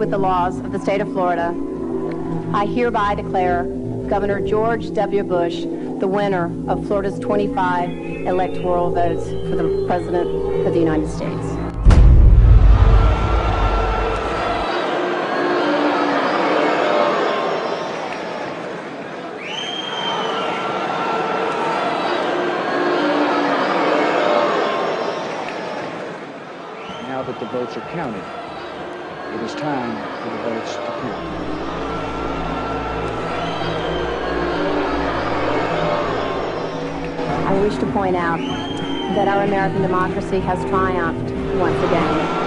with the laws of the state of Florida, I hereby declare Governor George W. Bush the winner of Florida's 25 electoral votes for the President of the United States. Now that the votes are counted, it is time for the votes to count. I wish to point out that our American democracy has triumphed once again.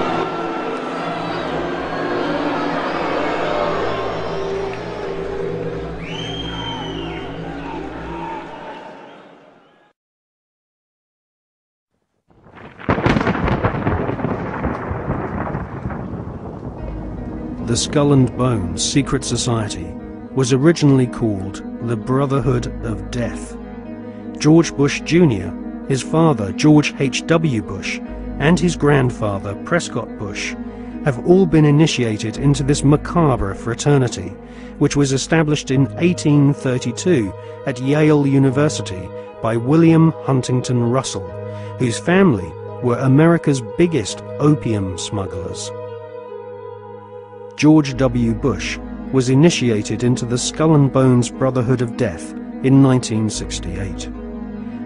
The Skull and Bones secret society was originally called the Brotherhood of Death. George Bush Jr., his father George H.W. Bush, and his grandfather Prescott Bush have all been initiated into this macabre fraternity, which was established in 1832 at Yale University by William Huntington Russell, whose family were America's biggest opium smugglers. George W. Bush was initiated into the Skull and Bones Brotherhood of Death in 1968.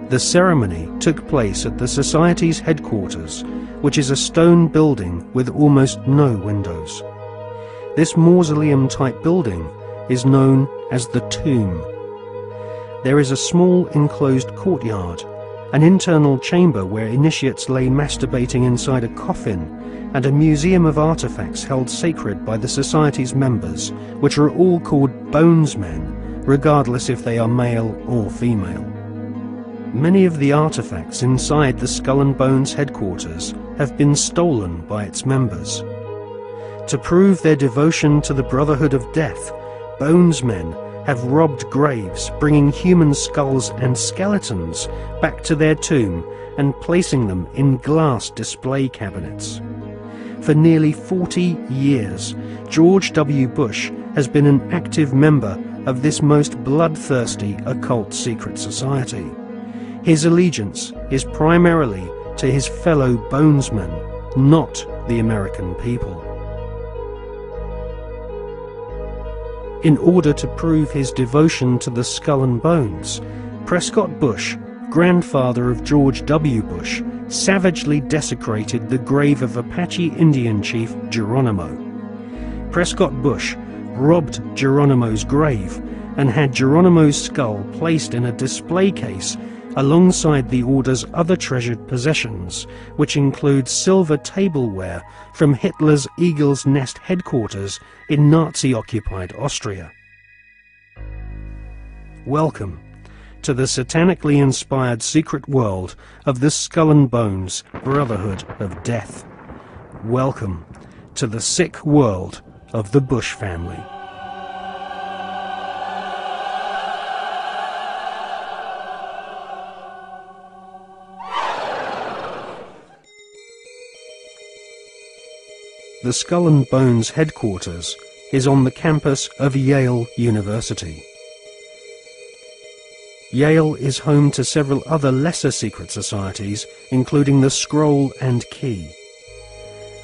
The ceremony took place at the Society's headquarters, which is a stone building with almost no windows. This mausoleum-type building is known as the Tomb. There is a small enclosed courtyard, an internal chamber where initiates lay masturbating inside a coffin, and a museum of artifacts held sacred by the Society's members, which are all called Bonesmen, regardless if they are male or female. Many of the artifacts inside the Skull and Bones headquarters have been stolen by its members. To prove their devotion to the Brotherhood of Death, Bonesmen have robbed graves, bringing human skulls and skeletons back to their tomb and placing them in glass display cabinets. For nearly 40 years, George W. Bush has been an active member of this most bloodthirsty occult secret society. His allegiance is primarily to his fellow Bonesmen, not the American people. In order to prove his devotion to the Skull and Bones, Prescott Bush, grandfather of George W. Bush, savagely desecrated the grave of Apache Indian chief Geronimo. Prescott Bush robbed Geronimo's grave and had Geronimo's skull placed in a display case alongside the Order's other treasured possessions, which include silver tableware from Hitler's Eagle's Nest headquarters in Nazi-occupied Austria. Welcome to the satanically inspired secret world of the Skull and Bones Brotherhood of Death. Welcome to the sick world of the Bush family. The Skull and Bones headquarters is on the campus of Yale University. Yale is home to several other lesser secret societies, including the Scroll and Key.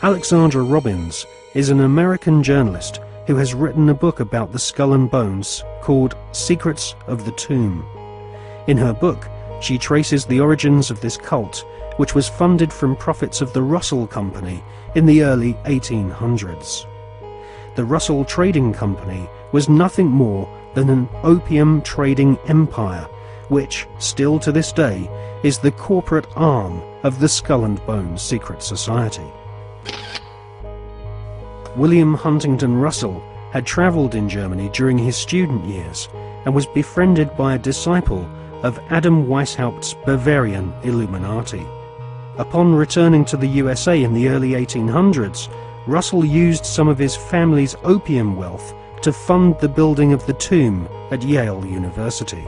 Alexandra Robbins is an American journalist who has written a book about the Skull and Bones called Secrets of the Tomb. In her book, she traces the origins of this cult, which was funded from profits of the Russell Company in the early 1800s. The Russell Trading Company was nothing more than an opium trading empire, which, still to this day, is the corporate arm of the Skull and Bones secret society. William Huntington Russell had travelled in Germany during his student years and was befriended by a disciple of Adam Weishaupt's Bavarian Illuminati. Upon returning to the USA in the early 1800s, Russell used some of his family's opium wealth to fund the building of the tomb at Yale University.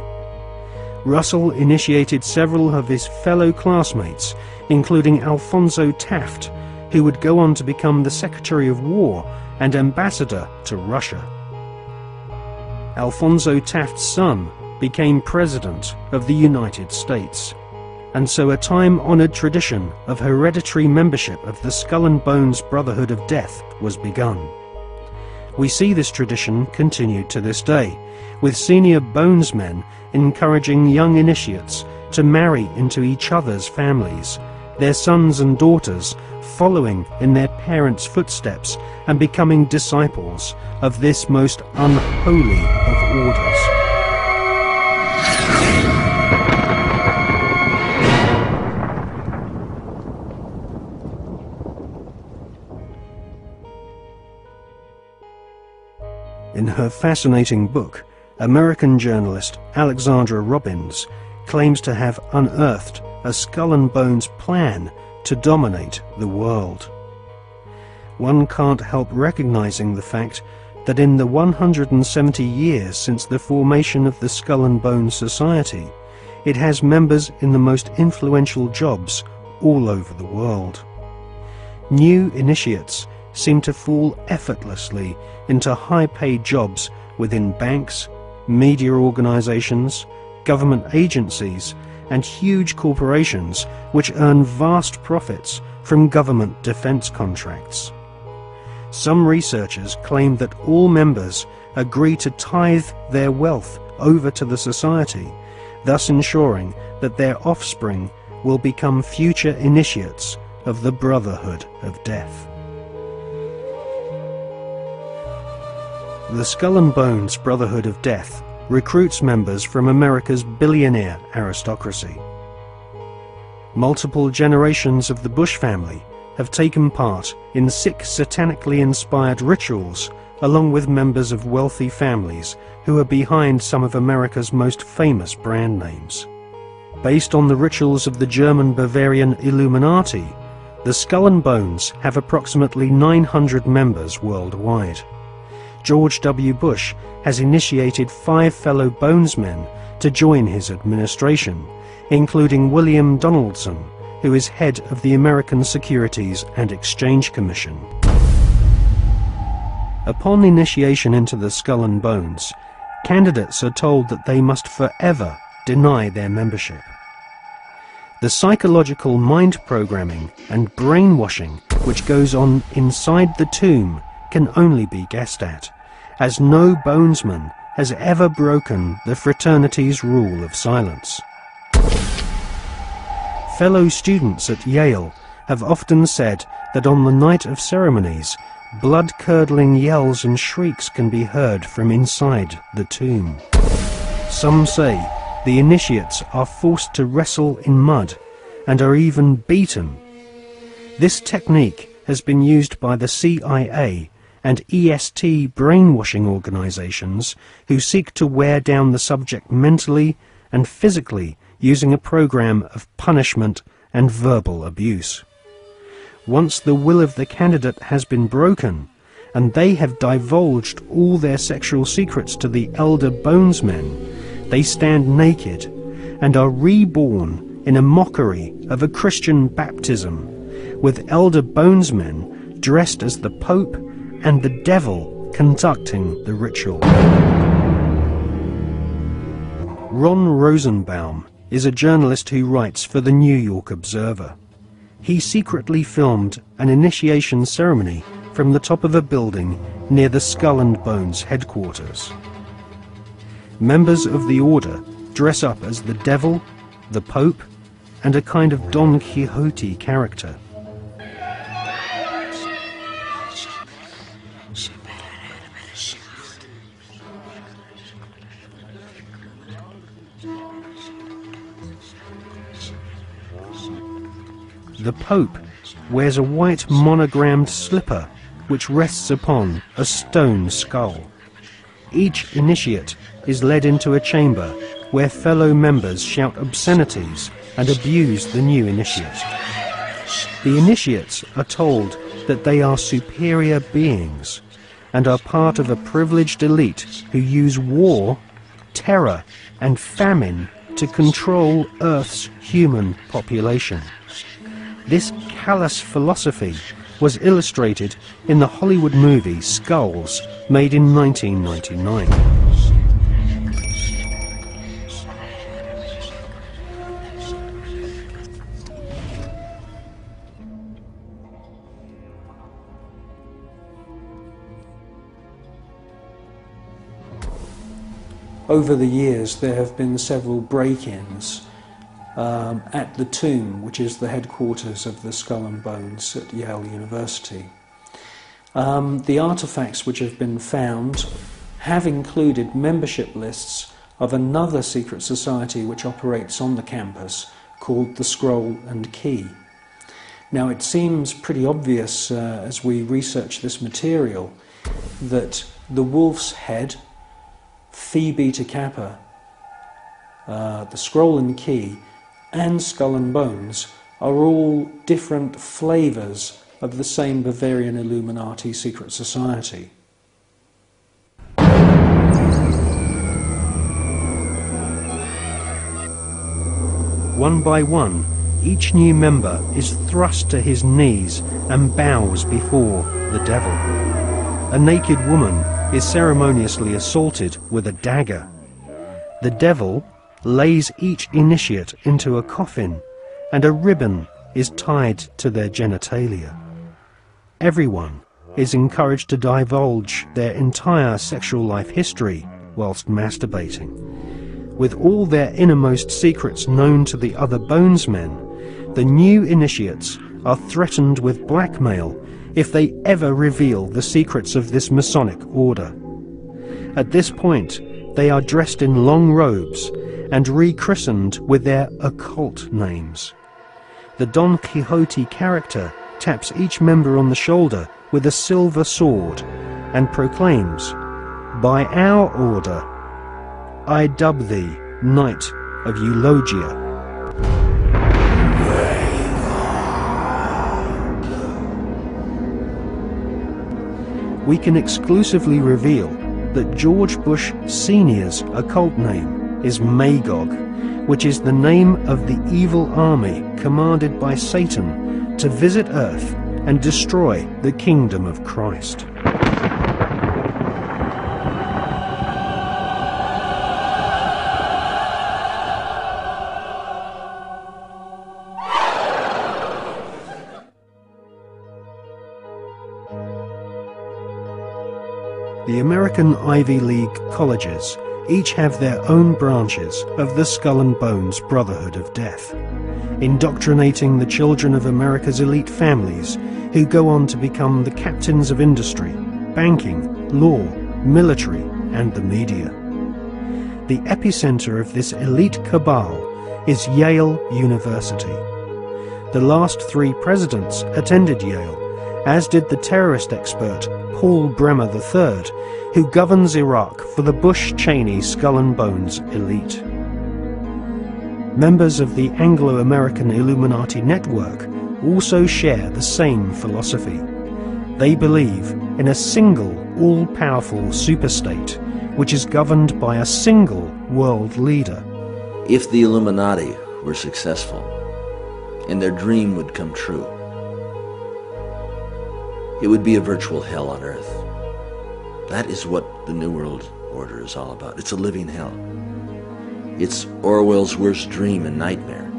Russell initiated several of his fellow classmates, including Alphonso Taft, who would go on to become the Secretary of War and ambassador to Russia. Alphonso Taft's son became President of the United States, and so a time-honored tradition of hereditary membership of the Skull and Bones Brotherhood of Death was begun. We see this tradition continued to this day, with senior bonesmen encouraging young initiates to marry into each other's families, their sons and daughters following in their parents' footsteps and becoming disciples of this most unholy of orders. In her fascinating book, American journalist Alexandra Robbins claims to have unearthed a Skull and Bones plan to dominate the world. One can't help recognizing the fact that in the 170 years since the formation of the Skull and Bones Society, it has members in the most influential jobs all over the world. New initiates seem to fall effortlessly into high-paid jobs within banks, media organizations, government agencies, and huge corporations which earn vast profits from government defense contracts. Some researchers claim that all members agree to tithe their wealth over to the society, thus ensuring that their offspring will become future initiates of the Brotherhood of Death. The Skull and Bones Brotherhood of Death recruits members from America's billionaire aristocracy. Multiple generations of the Bush family have taken part in sick satanically inspired rituals along with members of wealthy families who are behind some of America's most famous brand names. Based on the rituals of the German Bavarian Illuminati, the Skull and Bones have approximately 900 members worldwide. George W. Bush has initiated 5 fellow Bonesmen to join his administration, including William Donaldson, who is head of the American Securities and Exchange Commission. Upon initiation into the Skull and Bones, candidates are told that they must forever deny their membership. The psychological mind programming and brainwashing which goes on inside the tomb can only be guessed at, as no bonesman has ever broken the fraternity's rule of silence. Fellow students at Yale have often said that on the night of ceremonies, blood-curdling yells and shrieks can be heard from inside the tomb. Some say the initiates are forced to wrestle in mud and are even beaten. This technique has been used by the CIA and EST brainwashing organizations who seek to wear down the subject mentally and physically using a program of punishment and verbal abuse. Once the will of the candidate has been broken and they have divulged all their sexual secrets to the elder bonesmen, they stand naked and are reborn in a mockery of a Christian baptism, with elder bonesmen dressed as the Pope and the devil conducting the ritual. Ron Rosenbaum is a journalist who writes for the New York Observer. He secretly filmed an initiation ceremony from the top of a building near the Skull and Bones headquarters. Members of the order dress up as the devil, the Pope, and a kind of Don Quixote character. The Pope wears a white monogrammed slipper which rests upon a stone skull. Each initiate is led into a chamber where fellow members shout obscenities and abuse the new initiate. The initiates are told that they are superior beings and are part of a privileged elite who use war, terror, and famine to control Earth's human population. This callous philosophy was illustrated in the Hollywood movie Skulls, made in 1999. Over the years, there have been several break-ins at the tomb, which is the headquarters of the Skull and Bones at Yale University. The artifacts which have been found have included membership lists of another secret society which operates on the campus called the Scroll and Key. Now, it seems pretty obvious as we research this material that the Wolf's Head, Phi Beta Kappa, the Scroll and Key, and Skull and Bones are all different flavours of the same Bavarian Illuminati secret society. One by one, each new member is thrust to his knees and bows before the devil. A naked woman is ceremoniously assaulted with a dagger. The devil lays each initiate into a coffin, and a ribbon is tied to their genitalia. Everyone is encouraged to divulge their entire sexual life history whilst masturbating. With all their innermost secrets known to the other Bonesmen, the new initiates are threatened with blackmail if they ever reveal the secrets of this Masonic order. At this point, they are dressed in long robes and rechristened with their occult names. The Don Quixote character taps each member on the shoulder with a silver sword and proclaims, "By our order, I dub thee Knight of Eulogia." We can exclusively reveal that George Bush Sr.'s occult name is Magog, which is the name of the evil army commanded by Satan to visit Earth and destroy the kingdom of Christ. The American Ivy League colleges each have their own branches of the Skull and Bones Brotherhood of Death, indoctrinating the children of America's elite families who go on to become the captains of industry, banking, law, military, and the media. The epicenter of this elite cabal is Yale University. The last 3 presidents attended Yale, as did the terrorist expert Paul Bremer III, who governs Iraq for the Bush-Cheney Skull and Bones elite. Members of the Anglo-American Illuminati network also share the same philosophy. They believe in a single, all-powerful superstate, which is governed by a single world leader. If the Illuminati were successful, and their dream would come true, it would be a virtual hell on earth. That is what the New World Order is all about. It's a living hell. It's Orwell's worst dream and nightmare.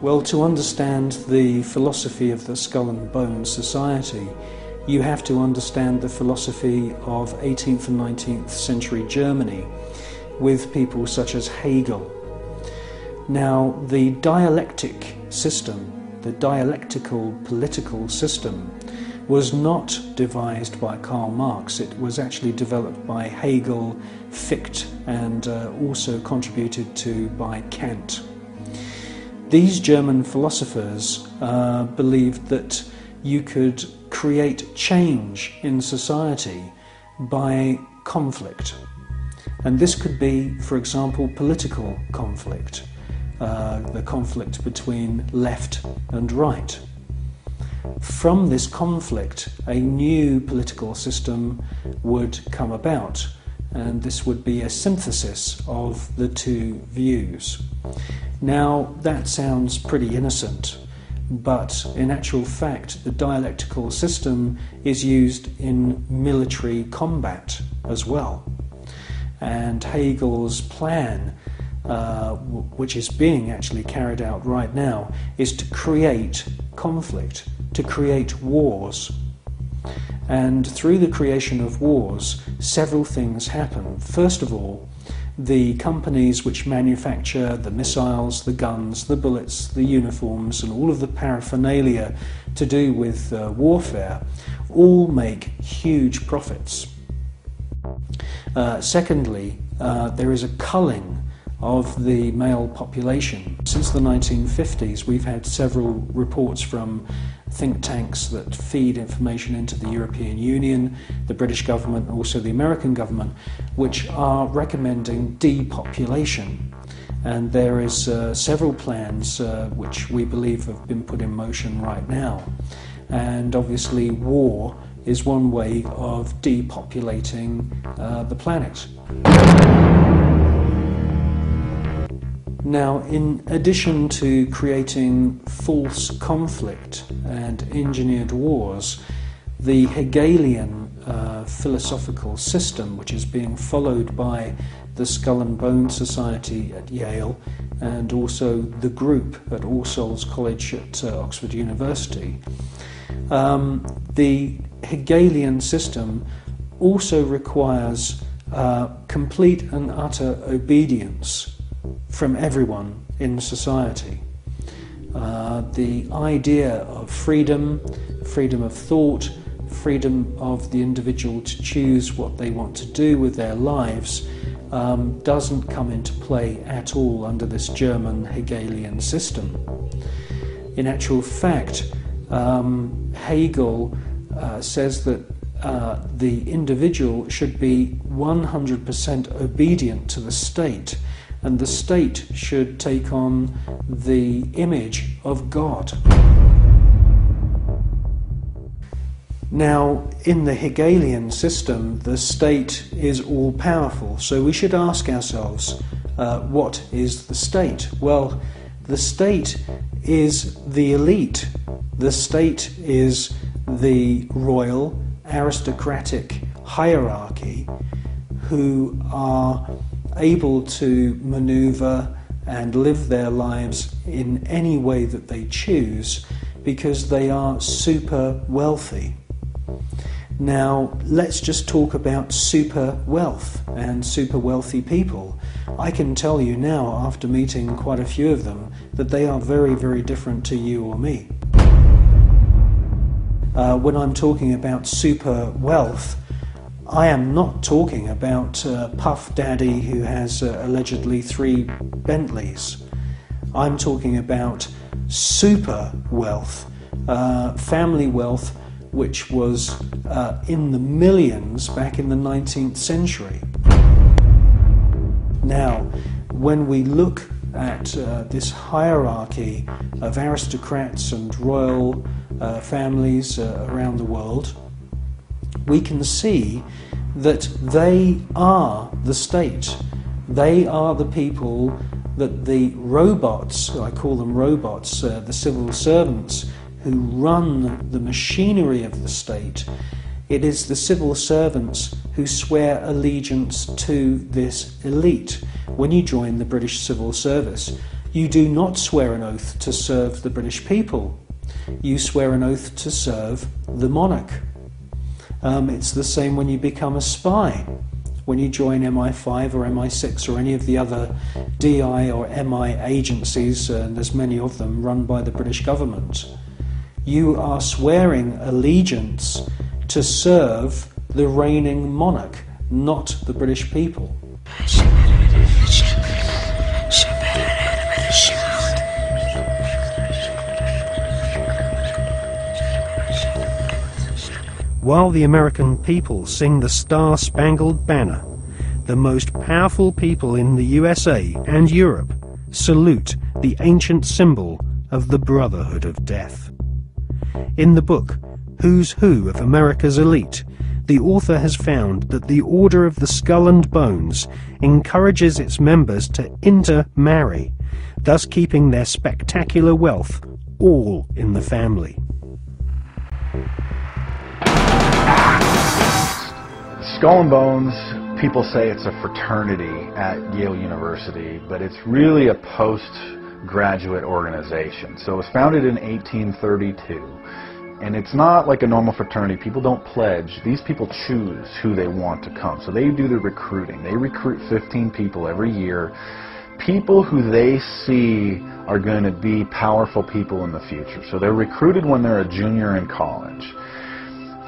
Well, to understand the philosophy of the Skull and Bones Society, you have to understand the philosophy of 18th and 19th century Germany with people such as Hegel. Now, the dialectic system, the dialectical political system, was not devised by Karl Marx. It was actually developed by Hegel, Fichte, and also contributed to by Kant. These German philosophers believed that you could create change in society by conflict. And this could be, for example, political conflict, the conflict between left and right. From this conflict, a new political system would come about, and this would be a synthesis of the two views. Now, that sounds pretty innocent, but in actual fact the dialectical system is used in military combat as well. And Hegel's plan, which is being actually carried out right now, is to create conflict, to create wars. And through the creation of wars, several things happen. First of all, the companies which manufacture the missiles, the guns, the bullets, the uniforms, and all of the paraphernalia to do with warfare, all make huge profits. Secondly, there is a culling of the male population. Since the 1950s, we've had several reports from think tanks that feed information into the European Union, the British government, and also the American government, which are recommending depopulation. And there is several plans which we believe have been put in motion right now. And obviously war is one way of depopulating the planet. Now, in addition to creating false conflict and engineered wars, the Hegelian philosophical system, which is being followed by the Skull and Bone Society at Yale and also the group at All Souls College at Oxford University, the Hegelian system also requires complete and utter obedience from everyone in society. The idea of freedom, freedom of thought, freedom of the individual to choose what they want to do with their lives doesn't come into play at all under this German Hegelian system. In actual fact, Hegel says that the individual should be 100% obedient to the state, and the state should take on the image of God. Now, in the Hegelian system, the state is all-powerful, so we should ask ourselves, what is the state? Well, the state is the elite. The state is the royal, aristocratic hierarchy who are able to maneuver and live their lives in any way that they choose because they are super wealthy. Now, let's just talk about super wealth and super wealthy people. I can tell you now, after meeting quite a few of them, that they are very, very different to you or me. When I'm talking about super wealth, I am not talking about Puff Daddy who has allegedly 3 Bentleys. I'm talking about super wealth, family wealth, which was in the millions back in the 19th century. Now, when we look at this hierarchy of aristocrats and royal families around the world, we can see that they are the state. They are the people that the robots, I call them robots, the civil servants who run the machinery of the state. It is the civil servants who swear allegiance to this elite. When you join the British Civil Service, you do not swear an oath to serve the British people. You swear an oath to serve the monarch. It's the same when you become a spy. When you join MI5 or MI6 or any of the other DI or MI agencies, and there's many of them run by the British government, you are swearing allegiance to serve the reigning monarch, not the British people. While the American people sing the Star-Spangled Banner, the most powerful people in the USA and Europe salute the ancient symbol of the Brotherhood of Death. In the book Who's Who of America's Elite, the author has found that the Order of the Skull and Bones encourages its members to intermarry, thus keeping their spectacular wealth all in the family. Skull and Bones, people say it's a fraternity at Yale University, but it's really a postgraduate organization. So it was founded in 1832, and it's not like a normal fraternity. People don't pledge. These people choose who they want to come. So they do the recruiting. They recruit 15 people every year, people who they see are going to be powerful people in the future. So they're recruited when they're a junior in college.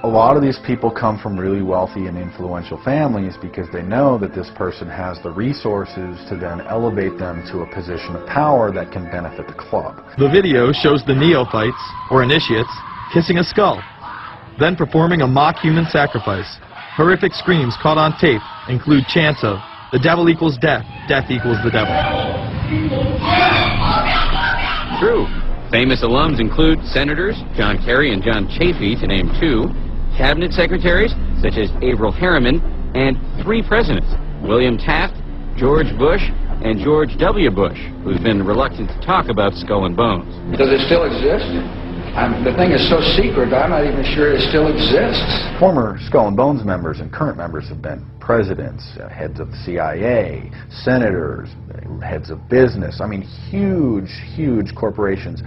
A lot of these people come from really wealthy and influential families because they know that this person has the resources to then elevate them to a position of power that can benefit the club. The video shows the neophytes, or initiates, kissing a skull, then performing a mock human sacrifice. Horrific screams caught on tape include chants of, "The devil equals death, death equals the devil." True. Famous alums include Senators John Kerry and John Chafee, to name two, Cabinet Secretaries such as Averell Harriman, and 3 presidents, William Taft, George Bush, and George W. Bush, who's been reluctant to talk about Skull and Bones. Does it still exist? The thing is so secret, I'm not even sure it still exists. Former Skull and Bones members and current members have been presidents, heads of the CIA, senators, heads of business. I mean, huge, huge corporations.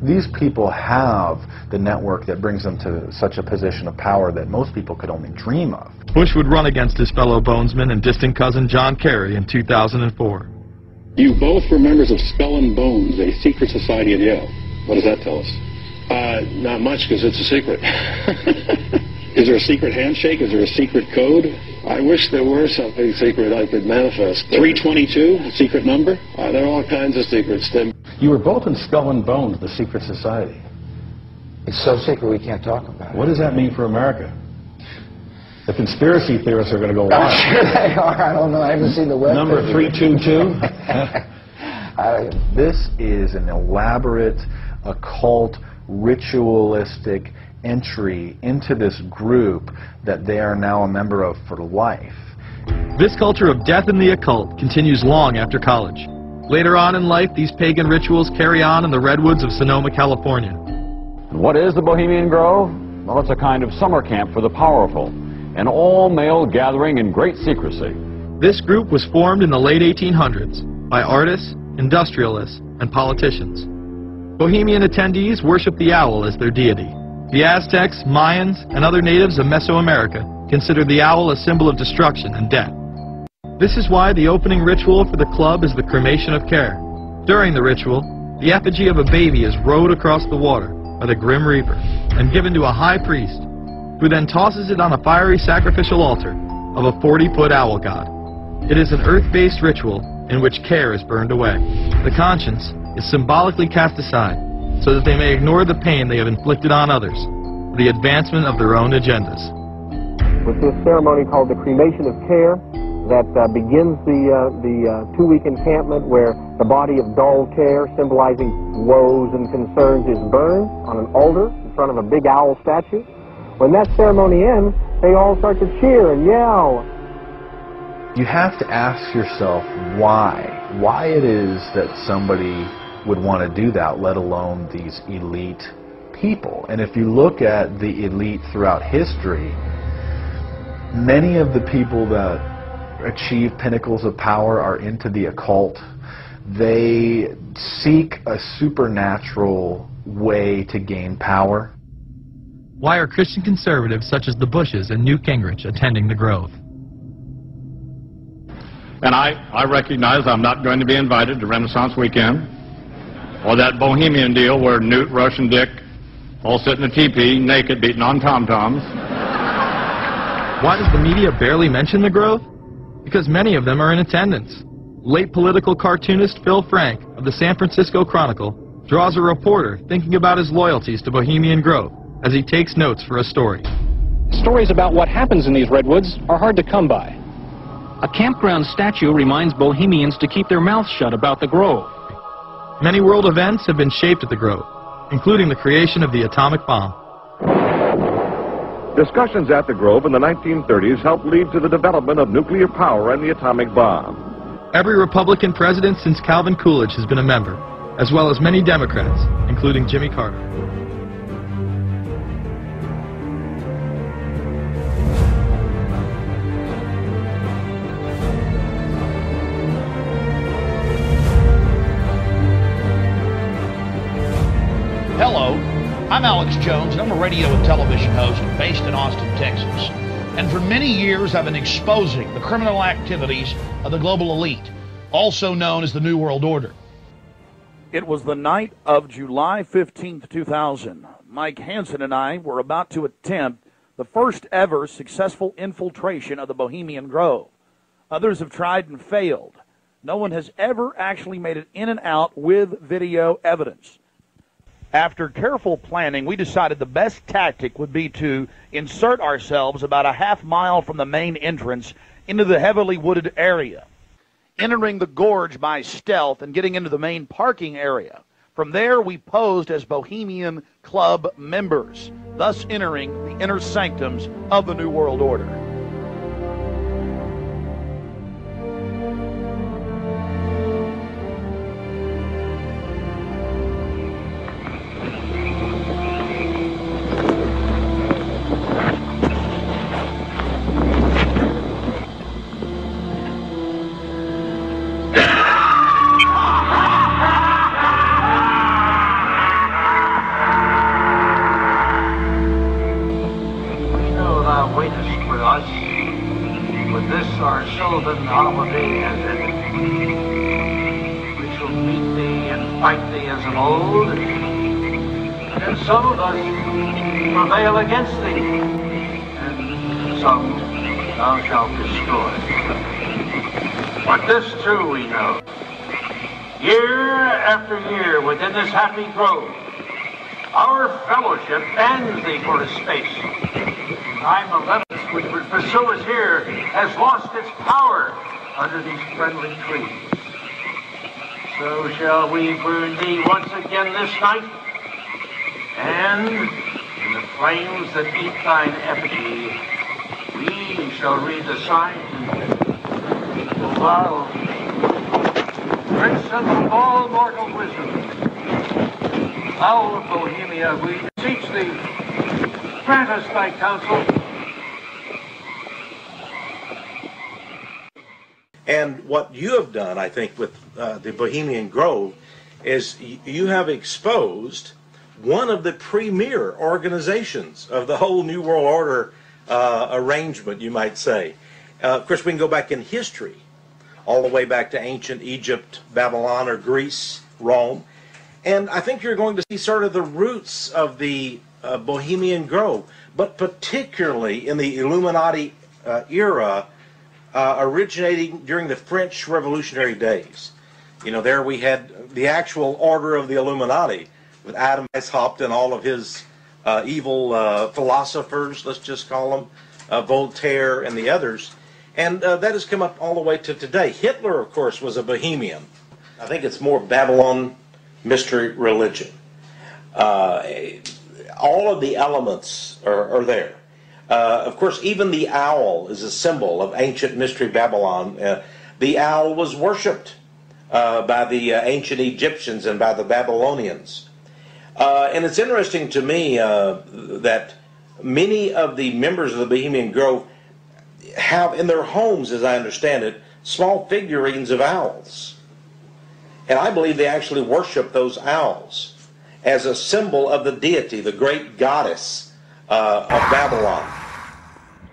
These people have the network that brings them to such a position of power that most people could only dream of. Bush would run against his fellow bonesman and distant cousin John Kerry in 2004. You both were members of Skull and Bones, a secret society at Yale. What does that tell us? Not much, because it's a secret. Is there a secret handshake? Is there a secret code? I wish there were something secret I could manifest. 322, a secret number? There are all kinds of secrets, Tim. You were both in Skull and Bones, the secret society. It's so secret we can't talk about it. What does that mean for America? The conspiracy theorists are going to go wild. I'm sure they are. I don't know. I haven't seen the web. Number 322? This is an elaborate, occult, ritualistic entry into this group that they are now a member of for life. This culture of death and the occult continues long after college. Later on in life, these pagan rituals carry on in the redwoods of Sonoma, California. What is the Bohemian Grove? Well, it's a kind of summer camp for the powerful, an all-male gathering in great secrecy. This group was formed in the late 1800s by artists, industrialists, and politicians. Bohemian attendees worship the owl as their deity. The Aztecs, Mayans, and other natives of Mesoamerica considered the owl a symbol of destruction and death. This is why the opening ritual for the club is the cremation of care. During the ritual, the effigy of a baby is rowed across the water by the Grim Reaper and given to a high priest, who then tosses it on a fiery sacrificial altar of a 40-foot owl god. It is an earth-based ritual in which care is burned away. The conscience is symbolically cast aside so that they may ignore the pain they have inflicted on others for the advancement of their own agendas. With this ceremony called the cremation of care, that begins the 2-week encampment where the body of dull care, symbolizing woes and concerns, is burned on an altar in front of a big owl statue. When that ceremony ends, they all start to cheer and yell. You have to ask yourself why it is that somebody would want to do that, let alone these elite people. And if you look at the elite throughout history, many of the people that achieve pinnacles of power are into the occult. They seek a supernatural way to gain power. Why are Christian conservatives such as the Bushes and Newt Gingrich attending the Grove? And I recognize I'm not going to be invited to Renaissance Weekend or that Bohemian deal where Newt, Rush, and Dick all sit in a teepee naked beating on tom-toms. Why does the media barely mention the Grove? Because many of them are in attendance. Late political cartoonist Phil Frank of the San Francisco Chronicle draws a reporter thinking about his loyalties to Bohemian Grove as he takes notes for a story. Stories about what happens in these redwoods are hard to come by. A campground statue reminds Bohemians to keep their mouths shut about the Grove. Many world events have been shaped at the Grove, including the creation of the atomic bomb. Discussions at the Grove in the 1930s helped lead to the development of nuclear power and the atomic bomb. Every Republican president since Calvin Coolidge has been a member, as well as many Democrats, including Jimmy Carter. Hello, I'm Alex Jones, and I'm a radio and television host based in Austin, Texas. And for many years, I've been exposing the criminal activities of the global elite, also known as the New World Order. It was the night of July 15th, 2000. Mike Hansen and I were about to attempt the first ever successful infiltration of the Bohemian Grove. Others have tried and failed. No one has ever actually made it in and out with video evidence. After careful planning, we decided the best tactic would be to insert ourselves about a half mile from the main entrance into the heavily wooded area, entering the gorge by stealth and getting into the main parking area. From there, we posed as Bohemian Club members, thus entering the inner sanctums of the New World Order. Holiday has ended. We shall meet thee and fight thee as of old, and some of us prevail against thee, and some thou shalt destroy. But this too we know. Year after year within this happy grove, our fellowship bans thee for a space. Thy malevolence which would pursue us here has lost its power under these friendly trees. So shall we burn thee once again this night, and in the flames that eat thine effigy, we shall read the signs. O thou, Prince of all mortal wisdom, thou of Bohemia, we beseech thee, grant us thy counsel. And what you have done, I think, with the Bohemian Grove is you have exposed one of the premier organizations of the whole New World Order arrangement, you might say. Of course, we can go back in history, all the way back to ancient Egypt, Babylon, or Greece, Rome. And I think you're going to see sort of the roots of the Bohemian Grove, but particularly in the Illuminati era, originating during the French Revolutionary days. You know, there we had the actual order of the Illuminati, with Adam Weishaupt and all of his evil philosophers, let's just call them, Voltaire and the others. And that has come up all the way to today. Hitler, of course, was a Bohemian. I think it's more Babylon mystery religion. All of the elements are there. Of course, even the owl is a symbol of ancient mystery Babylon. The owl was worshipped by the ancient Egyptians and by the Babylonians. And it's interesting to me that many of the members of the Bohemian Grove have in their homes, as I understand it, small figurines of owls. And I believe they actually worship those owls as a symbol of the deity, the great goddess of Babylon.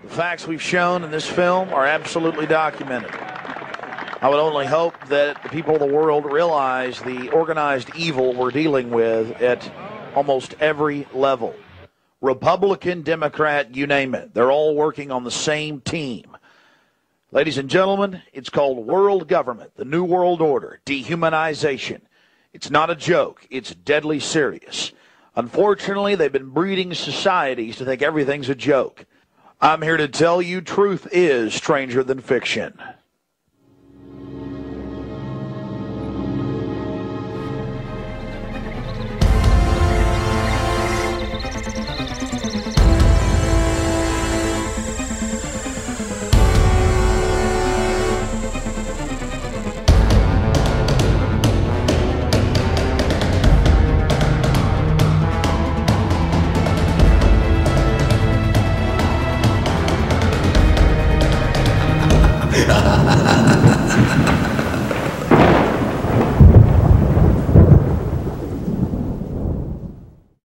The facts we've shown in this film are absolutely documented. I would only hope that the people of the world realize the organized evil we're dealing with at almost every level. Republican, Democrat, you name it. They're all working on the same team. Ladies and gentlemen, it's called world government, the New World Order, dehumanization. It's not a joke. It's deadly serious. Unfortunately, they've been breeding societies to think everything's a joke. I'm here to tell you truth is stranger than fiction.